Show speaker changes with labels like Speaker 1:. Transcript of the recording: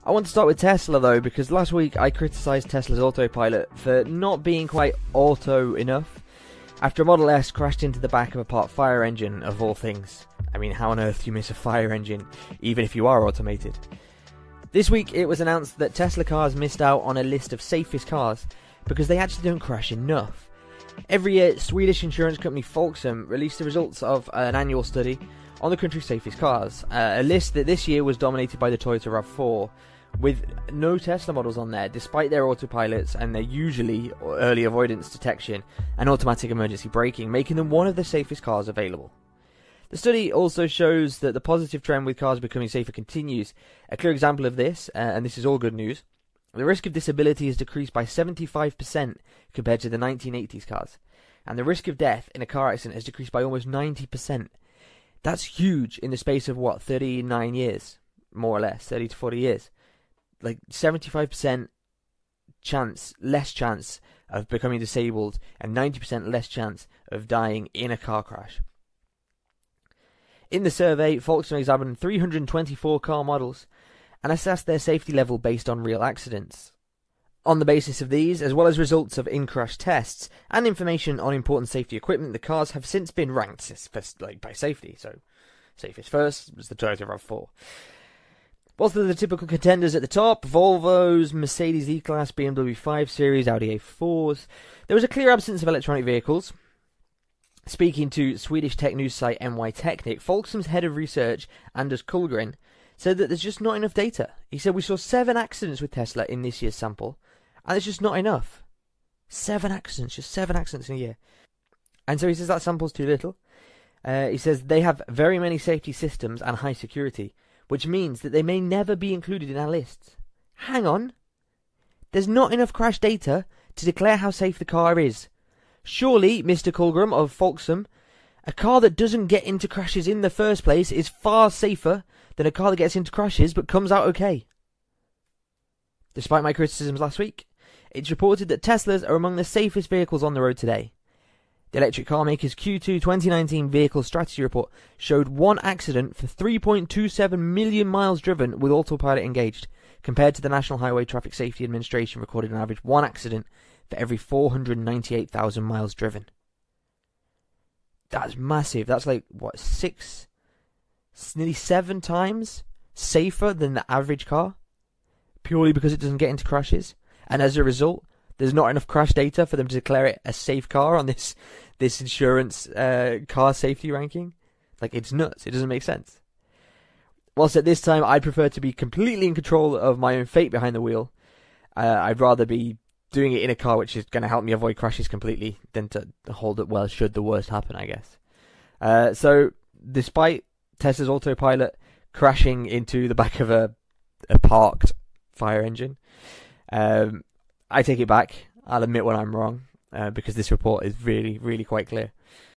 Speaker 1: I want to start with Tesla though, because last week I criticised Tesla's autopilot for not being quite auto enough after a Model S crashed into the back of a parked fire engine, of all things. I mean, how on earth do you miss a fire engine, even if you are automated? This week it was announced that Tesla cars missed out on a list of safest cars because they actually don't crash enough. Every year, Swedish insurance company Folksam released the results of an annual study on the country's safest cars, a list that this year was dominated by the Toyota RAV4, with no Tesla models on there, despite their autopilots and their usually early avoidance detection and automatic emergency braking, making them one of the safest cars available. The study also shows that the positive trend with cars becoming safer continues. A clear example of this, and this is all good news, the risk of disability has decreased by 75% compared to the 1980s cars, and the risk of death in a car accident has decreased by almost 90%. That's huge in the space of, 39 years, more or less, 30 to 40 years. Like 75% less chance of becoming disabled and 90% less chance of dying in a car crash. In the survey, Volkswagen examined 324 car models and assessed their safety level based on real accidents. On the basis of these, as well as results of in-crash tests and information on important safety equipment, the cars have since been ranked by safety. So, safest first was the Toyota RAV4. Whilst there are the typical contenders at the top, Volvos, Mercedes E-Class, BMW 5 Series, Audi A4s, there was a clear absence of electronic vehicles. Speaking to Swedish tech news site NY Technic, Folksam's head of research, Anders Kullgren, said that there's just not enough data. He said, we saw 7 accidents with Tesla in this year's sample, and it's just not enough. 7 accidents, just 7 accidents in a year. And so he says that sample's too little. He says they have very many safety systems and high security, which means that they may never be included in our lists. Hang on. There's not enough crash data to declare how safe the car is. Surely, Mr. Kullgren of Folksam, a car that doesn't get into crashes in the first place is far safer than a car that gets into crashes but comes out okay. Despite my criticisms last week, it's reported that Teslas are among the safest vehicles on the road today. The electric car maker's Q2 2019 vehicle strategy report showed 1 accident for 3.27 million miles driven with autopilot engaged, compared to the National Highway Traffic Safety Administration recorded an average 1 accident for every 498,000 miles driven. That's massive. That's nearly 7 times safer than the average car, purely because it doesn't get into crashes. And as a result, there's not enough crash data for them to declare it a safe car on this insurance car safety ranking. It's nuts. It doesn't make sense. Whilst at this time, I'd prefer to be completely in control of my own fate behind the wheel. I'd rather be doing it in a car which is going to help me avoid crashes completely than to hold it well should the worst happen, I guess. So, despite Tesla's autopilot crashing into the back of a parked fire engine, I take it back. I'll admit when I'm wrong, because this report is really, really quite clear.